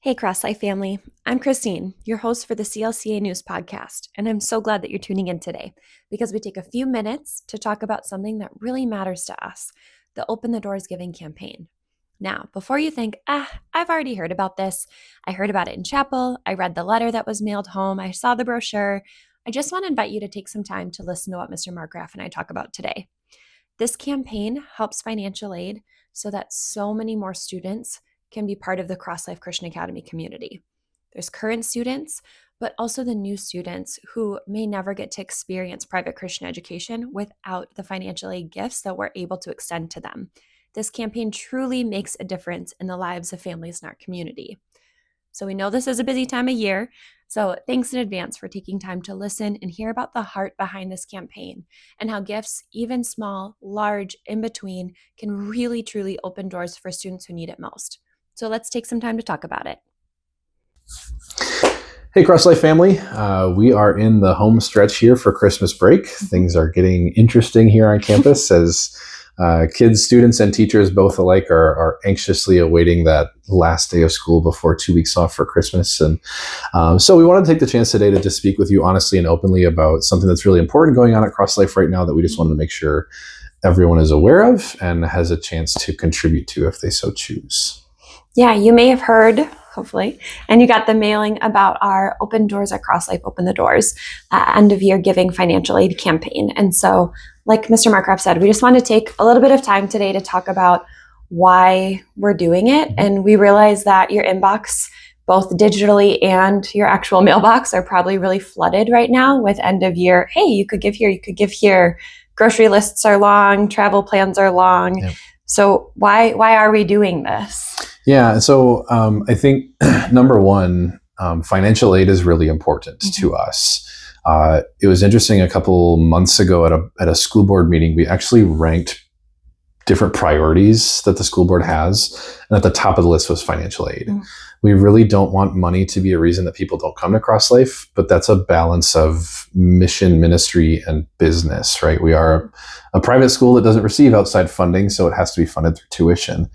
Hey, CrossLife family. I'm Krystine, your host for the CLCA News Podcast, and I'm so glad that you're tuning in today because we take a few minutes to talk about something that really matters to us, the Open the Doors Giving campaign. Now, before you think, I've already heard about this, I heard about it in chapel, I read the letter that was mailed home, I saw the brochure, I just want to invite you to take some time to listen to what Mr. Markgraf and I talk about today. This campaign helps financial aid so that so many more students can be part of the CrossLife Christian Academy community. There's current students, but also the new students who may never get to experience private Christian education without the financial aid gifts that we're able to extend to them. This campaign truly makes a difference in the lives of families in our community. So we know this is a busy time of year, so thanks in advance for taking time to listen and hear about the heart behind this campaign and how gifts, even small, large, in between, can really truly open doors for students who need it most. So let's take some time to talk about it. Hey, CrossLife family. We are in the home stretch here for Christmas break. Things are getting interesting here on campus as kids, students, and teachers both alike are anxiously awaiting that last day of school before 2 weeks off for Christmas. And so we want to take the chance today to just speak with you honestly and openly about something that's really important going on at CrossLife right now that we just wanted to make sure everyone is aware of and has a chance to contribute to if they so choose. Yeah, you may have heard, hopefully, and you got the mailing about our Open Doors at CrossLife, Open the Doors, end of year giving financial aid campaign. And so, like Mr. Markgraf said, we just want to take a little bit of time today to talk about why we're doing it. And we realize that your inbox, both digitally and your actual mailbox, are probably really flooded right now with end of year. Hey, you could give here, you could give here. Grocery lists are long, travel plans are long. Yep. So why are we doing this? Yeah, so I think number one, financial aid is really important to us. It was interesting a couple months ago at a school board meeting, we actually ranked different priorities that the school board has, and at the top of the list was financial aid. We really don't want money to be a reason that people don't come to CrossLife, but that's a balance of mission, ministry, and business, right? We are a private school that doesn't receive outside funding, so it has to be funded through tuition.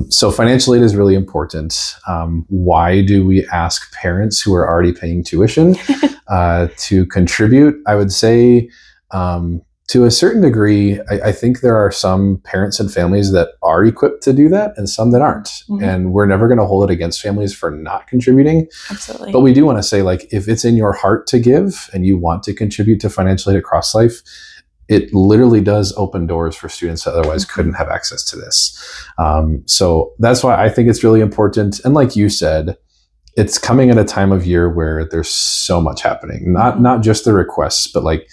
So financial aid is really important. Why do we ask parents who are already paying tuition to contribute? I would say to a certain degree, I think there are some parents and families that are equipped to do that and some that aren't. Mm-hmm. And we're never going to hold it against families for not contributing. Absolutely. But we do want to say, like, if it's in your heart to give and you want to contribute to financial aid at CrossLife, it literally does open doors for students that otherwise couldn't have access to this. So that's why I think it's really important. And like you said, it's coming at a time of year where there's so much happening, not just the requests, but like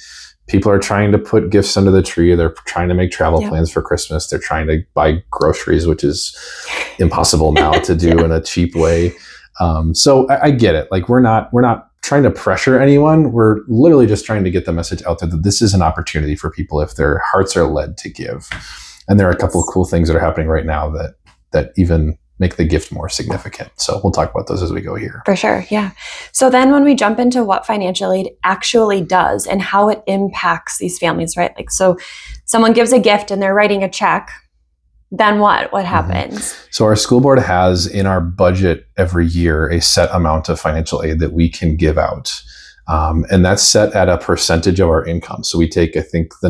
people are trying to put gifts under the tree. They're trying to make travel plans for Christmas. They're trying to buy groceries, which is impossible now to do in a cheap way. So I get it. Like we're not trying to pressure anyone. We're literally just trying to get the message out there that this is an opportunity for people if their hearts are led to give. And there are a couple of cool things that are happening right now that even make the gift more significant. So we'll talk about those as we go here. For sure, yeah. So then when we jump into what financial aid actually does and how it impacts these families, right? Like, so someone gives a gift and they're writing a check. Then what happens? Mm-hmm. So our school board has in our budget every year a set amount of financial aid that we can give out. And that's set at a percentage of our income. So we take, I think I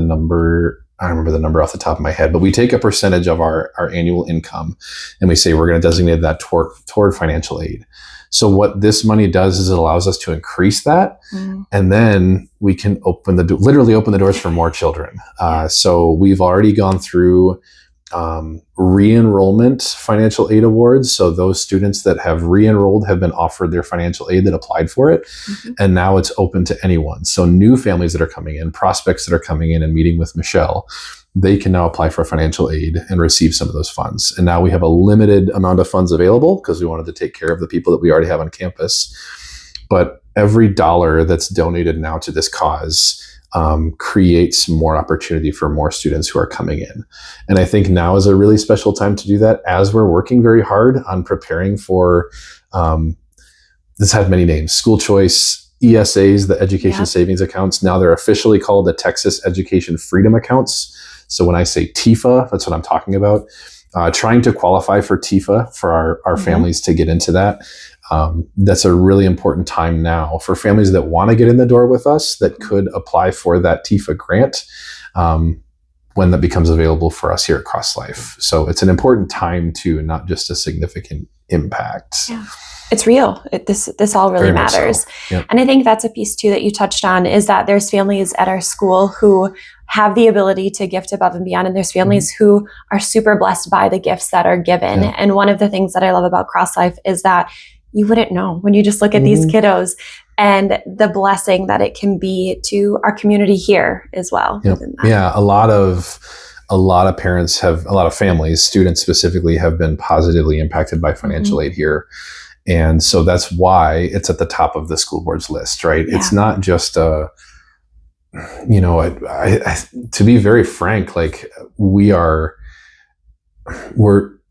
don't remember the number off the top of my head, but we take a percentage of our annual income and we say we're going to designate that toward financial aid. So what this money does is it allows us to increase that. And then we can literally open the doors for more children. So we've already gone through re-enrollment financial aid awards. So those students that have re-enrolled have been offered their financial aid that applied for it. And now it's open to anyone. So new families that are coming in, prospects that are coming in and meeting with Michelle, they can now apply for financial aid and receive some of those funds. And now we have a limited amount of funds available because we wanted to take care of the people that we already have on campus. But every dollar that's donated now to this cause creates more opportunity for more students who are coming in. And I think now is a really special time to do that as we're working very hard on preparing for, this had many names, school choice, ESAs, the education savings accounts. Now they're officially called the Texas Education Freedom Accounts. So when I say TIFA, that's what I'm talking about. trying to qualify for TIFA for our families to get into that. That's a really important time now for families that want to get in the door with us that could apply for that TIFA grant when that becomes available for us here at CrossLife. So it's an important time too, not just a significant impact. Yeah. It's real. This all really matters. So. Yep. And I think that's a piece too that you touched on, is that there's families at our school who have the ability to gift above and beyond, and there's families who are super blessed by the gifts that are given. Yeah. And one of the things that I love about CrossLife is that you wouldn't know when you just look at these kiddos and the blessing that it can be to our community here as well. Yep. Yeah, a lot of parents a lot of families, students specifically, have been positively impacted by financial aid here. And so that's why it's at the top of the school board's list, right? Yeah. It's not just to be very frank, like we're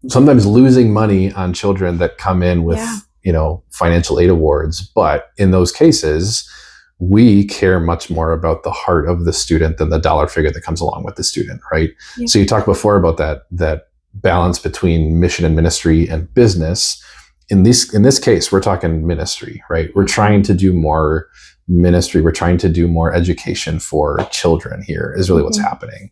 sometimes losing money on children that come in with, financial aid awards. But in those cases, we care much more about the heart of the student than the dollar figure that comes along with the student, right? Yeah. So you talked before about that balance between mission and ministry and business. In this case, we're talking ministry, right? We're trying to do more ministry. We're trying to do more education for children here is really what's happening.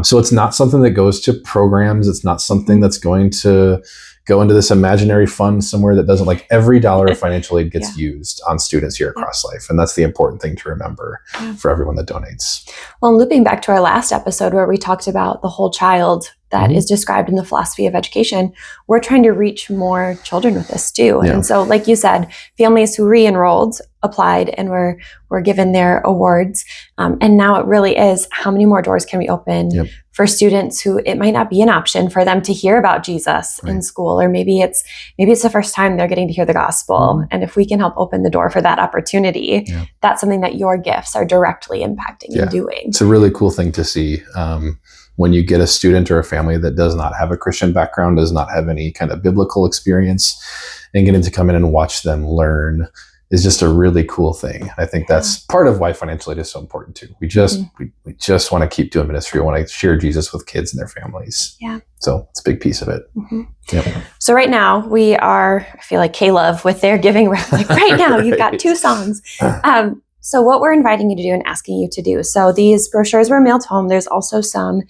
So it's not something that goes to programs. It's not something that's going to go into this imaginary fund somewhere that doesn't, like, every dollar of financial aid gets used on students here at CrossLife. And that's the important thing to remember for everyone that donates. Well, looping back to our last episode where we talked about the whole child that is described in the philosophy of education, we're trying to reach more children with this too. Yeah. And so, like you said, families who re-enrolled applied and were given their awards. And now it really is, how many more doors can we open for students who it might not be an option for them to hear about Jesus in school, or maybe it's the first time they're getting to hear the gospel. And if we can help open the door for that opportunity, that's something that your gifts are directly impacting and doing. It's a really cool thing to see. When you get a student or a family that does not have a Christian background, does not have any kind of biblical experience, and getting to come in and watch them learn is just a really cool thing. I think that's part of why financial aid is so important too. We just we just want to keep doing ministry. We want to share Jesus with kids and their families. Yeah. So it's a big piece of it. Yep. So right now we are, I feel like K-Love with their giving, like right now you've got 2 songs. So what we're inviting you to do and asking you to do. So these brochures were mailed home. There's also some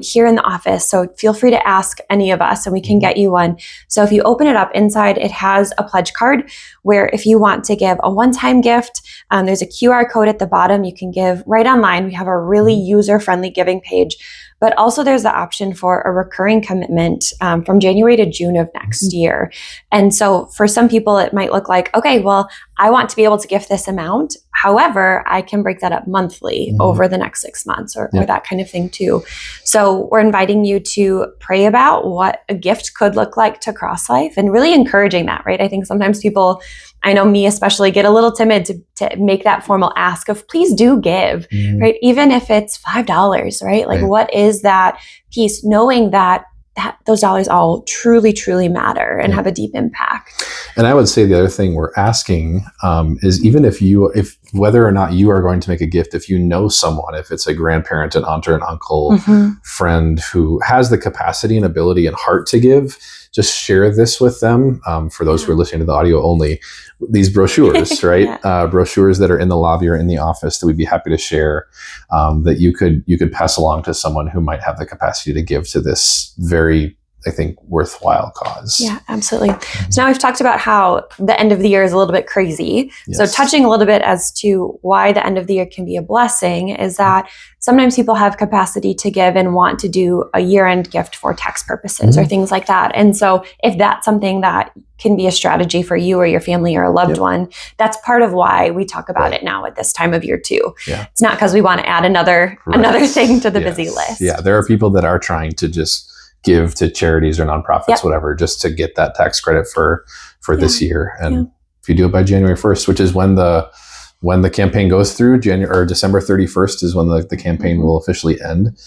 here in the office. So feel free to ask any of us and we can get you one. So if you open it up, inside it has a pledge card where if you want to give a one-time gift, there's a QR code at the bottom. You can give right online. We have a really user-friendly giving page. But also there's the option for a recurring commitment from January to June of next year. And so for some people, it might look like, okay, well, I want to be able to gift this amount. However, I can break that up monthly over the next 6 months or that kind of thing too. So we're inviting you to pray about what a gift could look like to CrossLife and really encouraging that, right? I think sometimes people, I know me especially, get a little timid to make that formal ask of please do give, right? Even if it's $5, right? Like what is that piece, knowing that those dollars all truly, truly matter and have a deep impact. And I would say the other thing we're asking is even if whether or not you are going to make a gift, if you know someone, if it's a grandparent, an aunt or an uncle, friend who has the capacity and ability and heart to give, just share this with them. For those who are listening to the audio only, these brochures, right? Brochures that are in the lobby or in the office that we'd be happy to share, that you could pass along to someone who might have the capacity to give to this very, I think, worthwhile cause. Yeah, absolutely. So now we've talked about how the end of the year is a little bit crazy. Yes. So touching a little bit as to why the end of the year can be a blessing is that sometimes people have capacity to give and want to do a year-end gift for tax purposes or things like that. And so if that's something that can be a strategy for you or your family or a loved one, that's part of why we talk about it now at this time of year too. Yeah. It's not because we want to add another thing to the busy list. Yeah, there are people that are trying to just give to charities or nonprofits, whatever, just to get that tax credit for this year. And if you do it by January 1st, which is when the when the campaign goes through, January or December 31st is when the campaign will officially end.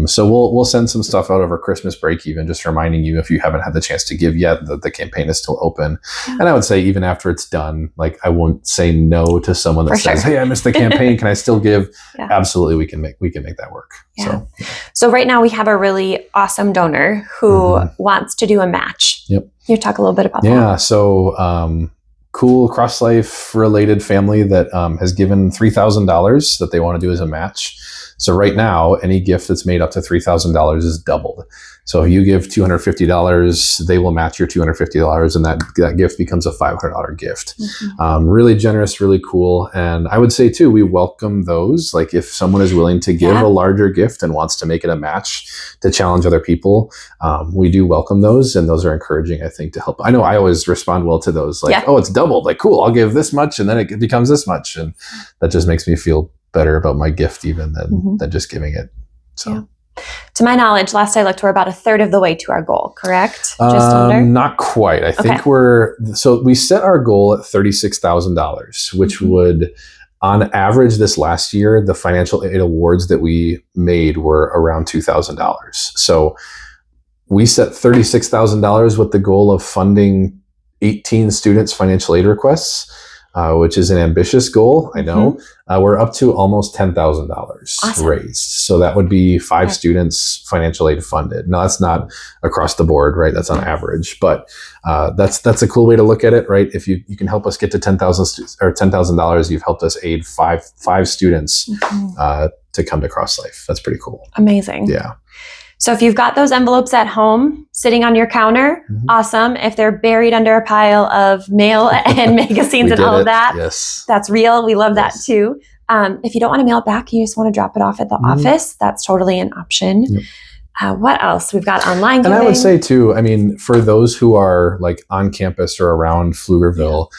So we'll send some stuff out over Christmas break, even just reminding you if you haven't had the chance to give yet that the campaign is still open. Yeah. And I would say even after it's done, like I won't say no to someone that says, "Hey, I missed the campaign. Can I still give?" Yeah. Absolutely, we can make that work. Yeah. So right now we have a really awesome donor who wants to do a match. Yep. Can you talk a little bit about that? Yeah. So cool CrossLife related family that has given $3,000 that they want to do as a match. So right now, any gift that's made up to $3,000 is doubled. So if you give $250, they will match your $250, and that gift becomes a $500 gift. Really generous, really cool. And I would say too, we welcome those. Like if someone is willing to give a larger gift and wants to make it a match to challenge other people, we do welcome those, and those are encouraging, I think, to help. I know I always respond well to those. Like, oh, it's doubled. Like, cool, I'll give this much, and then it becomes this much, and that just makes me feel better about my gift even than just giving it. So. Yeah. To my knowledge, last I looked, we're about a third of the way to our goal, correct? Just under? Not quite. I think we set our goal at $36,000, which would, on average this last year, the financial aid awards that we made were around $2,000. So we set $36,000 with the goal of funding 18 students' financial aid requests, which is an ambitious goal, I know. We're up to almost $10,000 raised. So that would be 5 students financial aid funded. Now that's not across the board, right? That's on average, but that's a cool way to look at it, right? If you can help us get to $10,000, you've helped us aid five students to come to CrossLife. That's pretty cool. Amazing. Yeah. So if you've got those envelopes at home sitting on your counter, awesome. If they're buried under a pile of mail and magazines and all of that, that's real. We love that too. If you don't want to mail it back, you just want to drop it off at the office, that's totally an option. What else? We've got online giving. And I would say too, I mean, for those who are like on campus or around Pflugerville,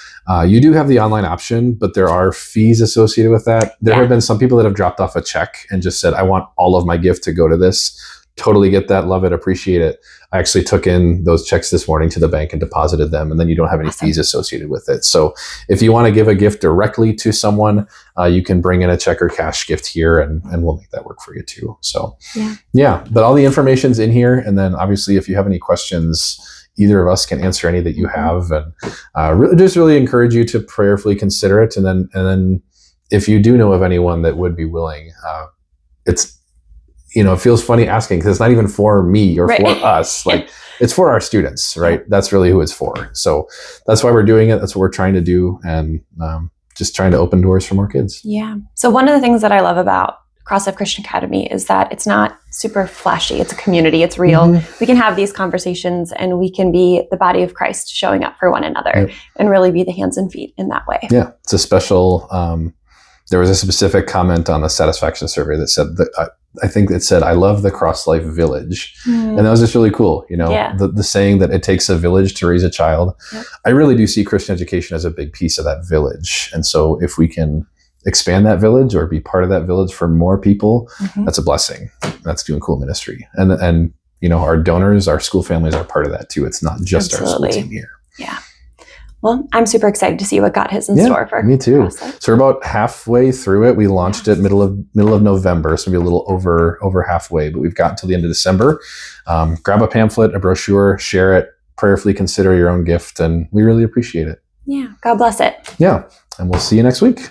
you do have the online option, but there are fees associated with that. There have been some people that have dropped off a check and just said, I want all of my gift to go to this. Totally get that. Love it. Appreciate it. I actually took in those checks this morning to the bank and deposited them, and then you don't have any fees associated with it. So if you want to give a gift directly to someone, you can bring in a check or cash gift here, and we'll make that work for you too. So but all the information's in here. And then obviously if you have any questions, either of us can answer any that you have, and really encourage you to prayerfully consider it. And then if you do know of anyone that would be willing, it feels funny asking because it's not even for me or for us. Like it's for our students, right? That's really who it's for. So that's why we're doing it. That's what we're trying to do. And just trying to open doors for more kids. Yeah. So one of the things that I love about CrossLife Christian Academy is that it's not super flashy. It's a community. It's real. We can have these conversations and we can be the body of Christ showing up for one another and really be the hands and feet in that way. Yeah. It's a special, there was a specific comment on the satisfaction survey that said that, I think it said, I love the CrossLife village. And that was just really cool. The saying that it takes a village to raise a child. I really do see Christian education as a big piece of that village. And so if we can expand that village or be part of that village for more people, that's a blessing. That's doing cool ministry. And our donors, our school families are part of that too. It's not just our school team here. Yeah. Well, I'm super excited to see what God has in store for me too. CrossLife. So we're about halfway through it. We launched it middle of November, so maybe a little over halfway, but we've got until the end of December. Grab a pamphlet, a brochure, share it, prayerfully consider your own gift, and we really appreciate it. Yeah. God bless it. Yeah. And we'll see you next week.